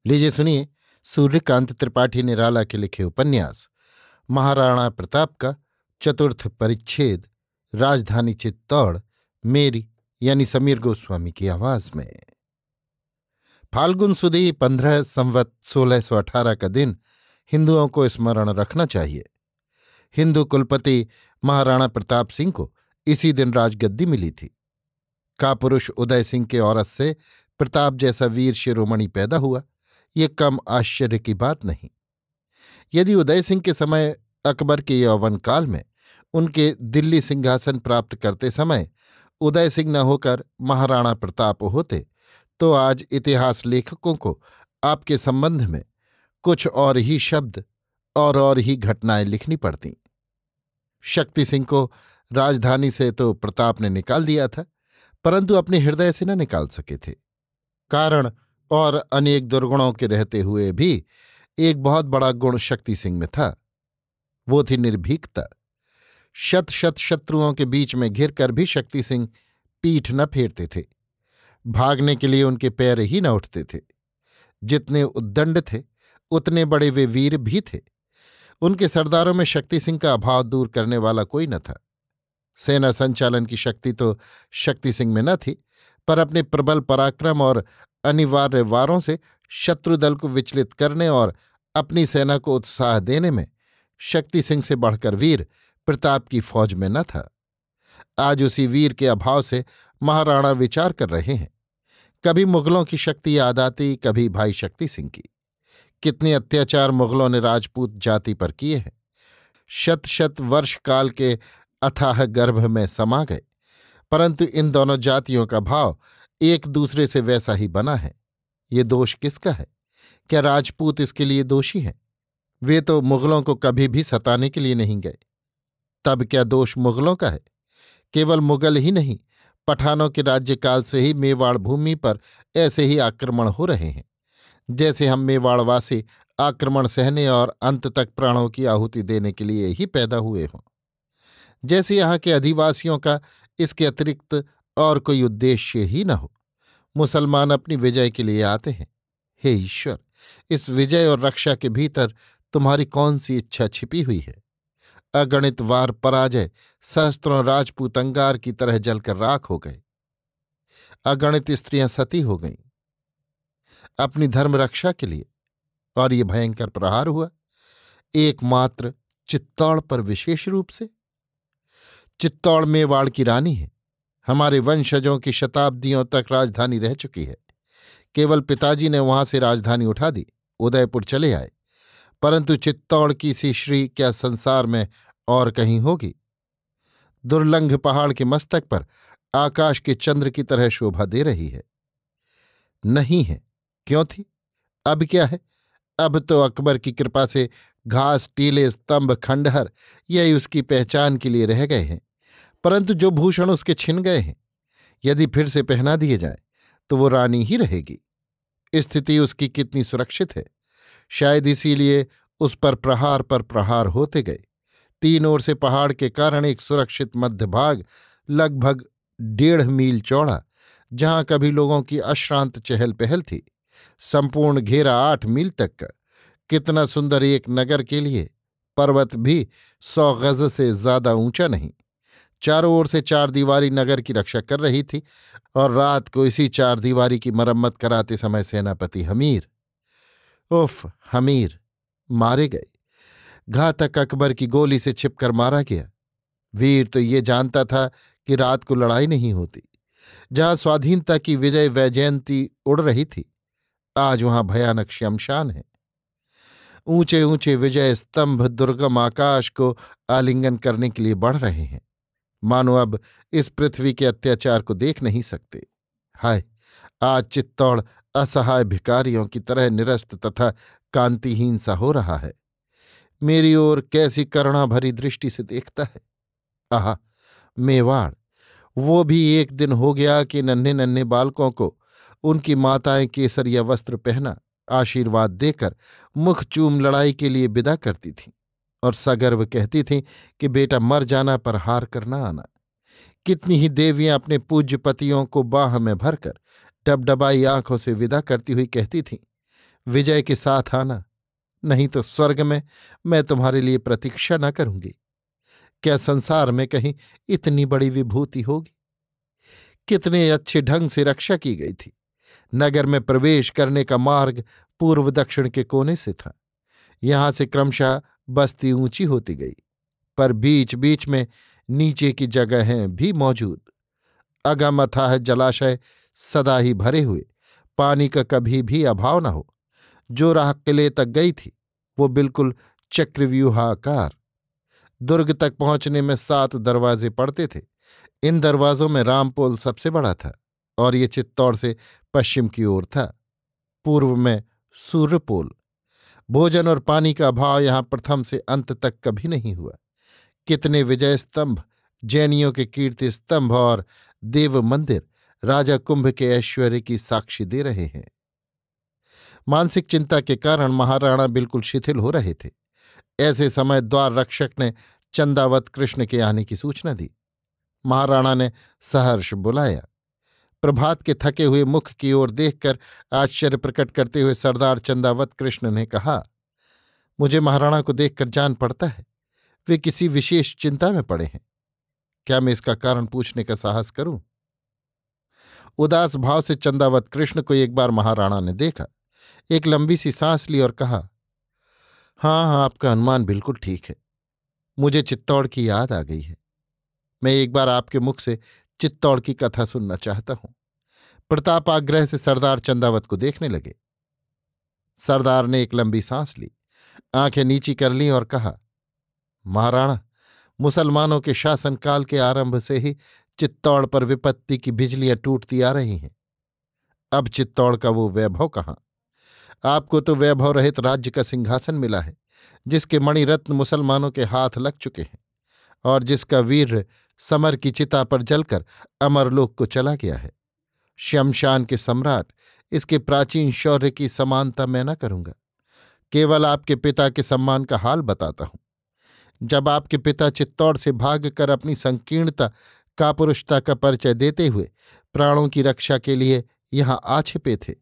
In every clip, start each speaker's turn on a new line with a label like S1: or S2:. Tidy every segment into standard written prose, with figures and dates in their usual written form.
S1: लीजिए सुनिए सूर्यकांत त्रिपाठी निराला के लिखे उपन्यास महाराणा प्रताप का चतुर्थ परिच्छेद राजधानी चित्तौड़, मेरी यानी समीर गोस्वामी की आवाज में। फाल्गुन सुदी 15 संवत 1618 का दिन हिंदुओं को स्मरण रखना चाहिए। हिंदू कुलपति महाराणा प्रताप सिंह को इसी दिन राजगद्दी मिली थी। कापुरुष उदय सिंह के औरत से प्रताप जैसा वीर शिरोमणि पैदा हुआ, ये कम आश्चर्य की बात नहीं। यदि उदय सिंह के समय अकबर के यौवन काल में उनके दिल्ली सिंहासन प्राप्त करते समय उदय सिंह न होकर महाराणा प्रताप होते, तो आज इतिहास लेखकों को आपके संबंध में कुछ और ही शब्द और ही घटनाएं लिखनी पड़तीं। शक्ति सिंह को राजधानी से तो प्रताप ने निकाल दिया था, परंतु अपने हृदय से न निकाल सके थे। कारण और अनेक दुर्गुणों के रहते हुए भी एक बहुत बड़ा गुण शक्ति सिंह में था, वो थी निर्भीकता। शत शत शत्रुओं के बीच में घिरकर भी शक्ति सिंह पीठ न फेरते थे। भागने के लिए उनके पैर ही न उठते थे। जितने उद्दंड थे उतने बड़े वे वीर भी थे। उनके सरदारों में शक्ति सिंह का अभाव दूर करने वाला कोई न था। सेना संचालन की शक्ति तो शक्ति सिंह में न थी, पर अपने प्रबल पराक्रम और अनिवार्य वारों से शत्रु दल को विचलित करने और अपनी सेना को उत्साह देने में शक्ति सिंह से बढ़कर वीर प्रताप की फौज में न था। आज उसी वीर के अभाव से महाराणा विचार कर रहे हैं। कभी मुगलों की शक्ति याद आती, कभी भाई शक्ति सिंह की। कितने अत्याचार मुगलों ने राजपूत जाति पर किए हैं। शत शत वर्ष काल के अथाह गर्भ में समा गए, परंतु इन दोनों जातियों का भाव एक दूसरे से वैसा ही बना है। ये दोष किसका है? क्या राजपूत इसके लिए दोषी हैं? वे तो मुगलों को कभी भी सताने के लिए नहीं गए। तब क्या दोष मुगलों का है? केवल मुगल ही नहीं, पठानों के राज्यकाल से ही मेवाड़ भूमि पर ऐसे ही आक्रमण हो रहे हैं, जैसे हम मेवाड़वासी आक्रमण सहने और अंत तक प्राणों की आहुति देने के लिए ही पैदा हुए हों। जैसे यहाँ के अधिवासियों का इसके अतिरिक्त और कोई उद्देश्य ही न हो। मुसलमान अपनी विजय के लिए आते हैं। हे ईश्वर, इस विजय और रक्षा के भीतर तुम्हारी कौन सी इच्छा छिपी हुई है? अगणित वार पराजय सहस्त्रों राजपूत अंगार की तरह जलकर राख हो गए। अगणित स्त्रियां सती हो गईं अपनी धर्म रक्षा के लिए, और ये भयंकर प्रहार हुआ एकमात्र चित्तौड़ पर विशेष रूप से। चित्तौड़ मेवाड़ की रानी है। हमारे वंशजों की शताब्दियों तक राजधानी रह चुकी है। केवल पिताजी ने वहां से राजधानी उठा दी, उदयपुर चले आए, परंतु चित्तौड़ की सी श्री क्या संसार में और कहीं होगी? दुर्लंघ पहाड़ के मस्तक पर आकाश के चंद्र की तरह शोभा दे रही है। नहीं है, क्यों थी? अब क्या है? अब तो अकबर की कृपा से घास, टीले, स्तंभ, खंडहर यही उसकी पहचान के लिए रह गए हैं, परंतु जो भूषण उसके छिन गए हैं, यदि फिर से पहना दिए जाए तो वो रानी ही रहेगी। स्थिति उसकी कितनी सुरक्षित है! शायद इसीलिए उस पर प्रहार होते गए। तीन ओर से पहाड़ के कारण एक सुरक्षित मध्य भाग लगभग 1.5 मील चौड़ा, जहां कभी लोगों की अश्रांत चहल पहल थी, संपूर्ण घेरा 8 मील तक का। कितना सुंदर एक नगर के लिए! पर्वत भी 100 गज से ज्यादा ऊंचा नहीं। चारों ओर से 4 दीवारी नगर की रक्षा कर रही थी, और रात को इसी 4 दीवारी की मरम्मत कराते समय सेनापति हमीर, उफ हमीर, मारे गए। घातक अकबर की गोली से छिपकर मारा गया। वीर तो ये जानता था कि रात को लड़ाई नहीं होती। जहां स्वाधीनता की विजय वैजयंती उड़ रही थी, आज वहां भयानक श्मशान है। ऊंचे ऊंचे विजय स्तंभ दुर्गम आकाश को आलिंगन करने के लिए बढ़ रहे हैं, मानो अब इस पृथ्वी के अत्याचार को देख नहीं सकते। हाय, आज चित्तौड़ असहाय भिखारियों की तरह निरस्त तथा कांतिहीन सा हो रहा है। मेरी ओर कैसी करुणा भरी दृष्टि से देखता है। आहा, मेवाड़, वो भी एक दिन हो गया कि नन्हे नन्हे बालकों को उनकी माताएं केसरिया वस्त्र पहना आशीर्वाद देकर मुख चूम लड़ाई के लिए विदा करती थीं, और सगर्व कहती थीं कि बेटा मर जाना पर हार कर न आना। कितनी ही देवियां अपने पूज्य पतियों को बाह में भरकर डबडबाई आंखों से विदा करती हुई कहती थीं, विजय के साथ आना, नहीं तो स्वर्ग में मैं तुम्हारे लिए प्रतीक्षा न करूंगी। क्या संसार में कहीं इतनी बड़ी विभूति होगी? कितने अच्छे ढंग से रक्षा की गई थी। नगर में प्रवेश करने का मार्ग पूर्व दक्षिण के कोने से था। यहां से क्रमशः बस्ती ऊंची होती गई, पर बीच बीच में नीचे की जगहें भी मौजूद। अगम अथाह जलाशय सदा ही भरे हुए, पानी का कभी भी अभाव न हो। जो राह किले तक गई थी वो बिल्कुल चक्रव्यूहाकार। दुर्ग तक पहुंचने में 7 दरवाजे पड़ते थे। इन दरवाजों में रामपोल सबसे बड़ा था और ये चित्तौड़ से पश्चिम की ओर था। पूर्व में सूर्यपोल। भोजन और पानी का अभाव यहां प्रथम से अंत तक कभी नहीं हुआ। कितने विजय स्तंभ, जैनियों के कीर्ति स्तंभ और देव मंदिर राजा कुंभ के ऐश्वर्य की साक्षी दे रहे हैं। मानसिक चिंता के कारण महाराणा बिल्कुल शिथिल हो रहे थे। ऐसे समय द्वार रक्षक ने चंदावत कृष्ण के आने की सूचना दी। महाराणा ने सहर्ष बुलाया। प्रभात के थके हुए मुख की ओर देखकर आश्चर्य प्रकट करते हुए सरदार चंदावत कृष्ण ने कहा, मुझे महाराणा को देखकर जान पड़ता है वे किसी विशेष चिंता में पड़े हैं। क्या मैं इसका कारण पूछने का साहस करूं? उदास भाव से चंदावत कृष्ण को एक बार महाराणा ने देखा, एक लंबी सी सांस ली और कहा, हाँ, आपका अनुमान बिल्कुल ठीक है। मुझे चित्तौड़ की याद आ गई है। मैं एक बार आपके मुख से चित्तौड़ की कथा सुनना चाहता हूं। प्रताप आग्रह से सरदार चंदावत को देखने लगे। सरदार ने एक लंबी सांस ली, आंखें नीची कर लीं और कहा, महाराणा, मुसलमानों के शासनकाल के आरंभ से ही चित्तौड़ पर विपत्ति की बिजलियां टूटती आ रही हैं। अब चित्तौड़ का वो वैभव कहाँ? आपको तो वैभव रहित राज्य का सिंहासन मिला है, जिसके मणिरत्न मुसलमानों के हाथ लग चुके हैं और जिसका वीर समर की चिता पर जलकर अमरलोक को चला गया है। शमशान के सम्राट, इसके प्राचीन शौर्य की समानता मैं न करूंगा। केवल आपके पिता के सम्मान का हाल बताता हूं। जब आपके पिता चित्तौड़ से भागकर अपनी संकीर्णता कापुरुषता का परिचय देते हुए प्राणों की रक्षा के लिए यहां आ छिपे थे,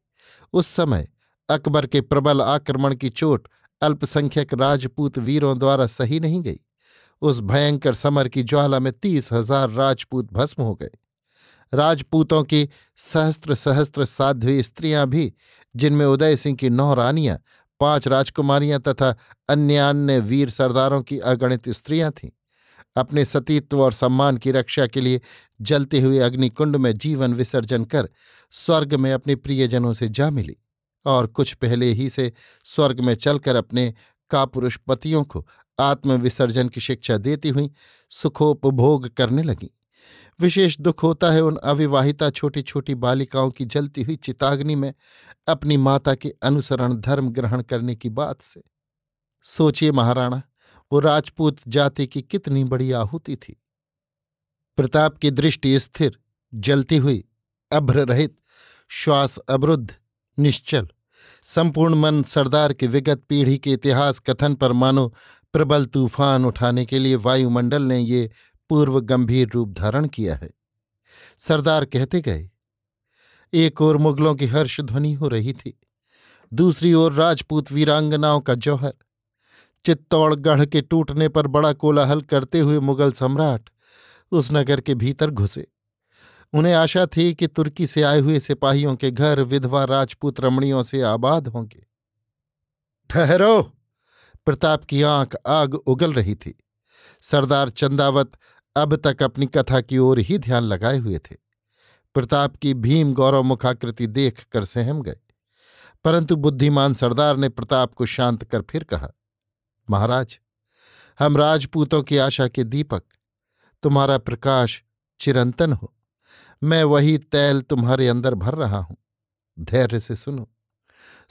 S1: उस समय अकबर के प्रबल आक्रमण की चोट अल्पसंख्यक राजपूत वीरों द्वारा सही नहीं गई। उस भयंकर समर की ज्वाला में 30,000 राजपूत भस्म हो गए। राजपूतों की सहस्त्र सहस्त्र साध्वी स्त्रियां भी, जिनमें उदय सिंह की 9 रानियां, 5 राजकुमारियां तथा अन्य वीर सरदारों की अगणित स्त्रियां थीं, अपने सतीत्व और सम्मान की रक्षा के लिए जलते हुए अग्निकुंड में जीवन विसर्जन कर स्वर्ग में अपने प्रियजनों से जा मिली और कुछ पहले ही से स्वर्ग में चलकर अपने कापुरुष पतियों को आत्मविसर्जन की शिक्षा देती हुई सुखोपभोग करने लगीं। विशेष दुख होता है उन अविवाहिता छोटी छोटी बालिकाओं की जलती हुई चिताग्नि में अपनी माता के अनुसरण धर्म ग्रहण करने की बात से। सोचिए महाराणा, वो राजपूत जाति की कितनी बड़ी आहुति थी। प्रताप की दृष्टि स्थिर, जलती हुई, अभ्र रहित, श्वास अवरुद्ध, निश्चल, संपूर्ण मन सरदार के विगत पीढ़ी के इतिहास कथन पर मानो प्रबल तूफान उठाने के लिए वायुमंडल ने ये पूर्व गंभीर रूप धारण किया है। सरदार कहते गए। एक ओर मुगलों की हर्ष ध्वनि हो रही थी, दूसरी ओर राजपूत वीरांगनाओं का जौहर। चित्तौड़गढ़ के टूटने पर बड़ा कोलाहल करते हुए मुगल सम्राट उस नगर के भीतर घुसे। उन्हें आशा थी कि तुर्की से आए हुए सिपाहियों के घर विधवा राजपूत रमणियों से आबाद होंगे। ठहरो! प्रताप की आंख आग उगल रही थी। सरदार चंदावत अब तक अपनी कथा की ओर ही ध्यान लगाए हुए थे। प्रताप की भीम गौरव मुखाकृति देख कर सहम गए, परंतु बुद्धिमान सरदार ने प्रताप को शांत कर फिर कहा, महाराज, हम राजपूतों की आशा के दीपक, तुम्हारा प्रकाश चिरंतन हो। मैं वही तैल तुम्हारे अंदर भर रहा हूं। धैर्य से सुनो।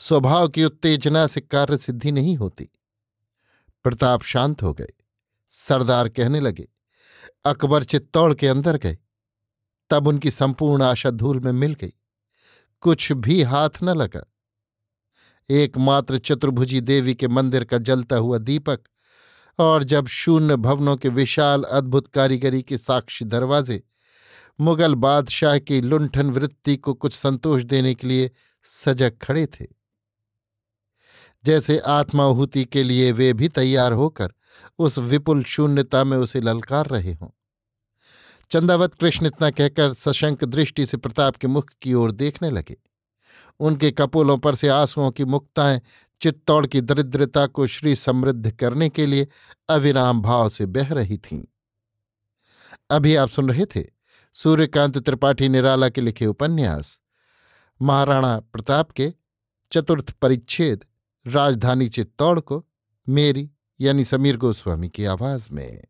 S1: स्वभाव की उत्तेजना से कार्य सिद्धि नहीं होती। प्रताप शांत हो गए। सरदार कहने लगे, अकबर चित्तौड़ के अंदर गए, तब उनकी संपूर्ण आशा धूल में मिल गई, कुछ भी हाथ न लगा। एकमात्र चतुर्भुजी देवी के मंदिर का जलता हुआ दीपक और जब शून्य भवनों के विशाल अद्भुत कारीगरी के साक्षी दरवाजे मुगल बादशाह की लुंठन वृत्ति को कुछ संतोष देने के लिए सजग खड़े थे। जैसे आत्माहुति के लिए वे भी तैयार होकर उस विपुल शून्यता में उसे ललकार रहे हों। चंदावत कृष्ण इतना कहकर सशंक दृष्टि से प्रताप के मुख की ओर देखने लगे। उनके कपोलों पर से आंसुओं की मुक्ताएं चित्तौड़ की दरिद्रता को श्री समृद्ध करने के लिए अविराम भाव से बह रही थीं। अभी आप सुन रहे थे सूर्यकांत त्रिपाठी निराला के लिखे उपन्यास महाराणा प्रताप के चतुर्थ परिच्छेद राजधानी चित्तौड़ को मेरी यानी समीर गोस्वामी की आवाज में।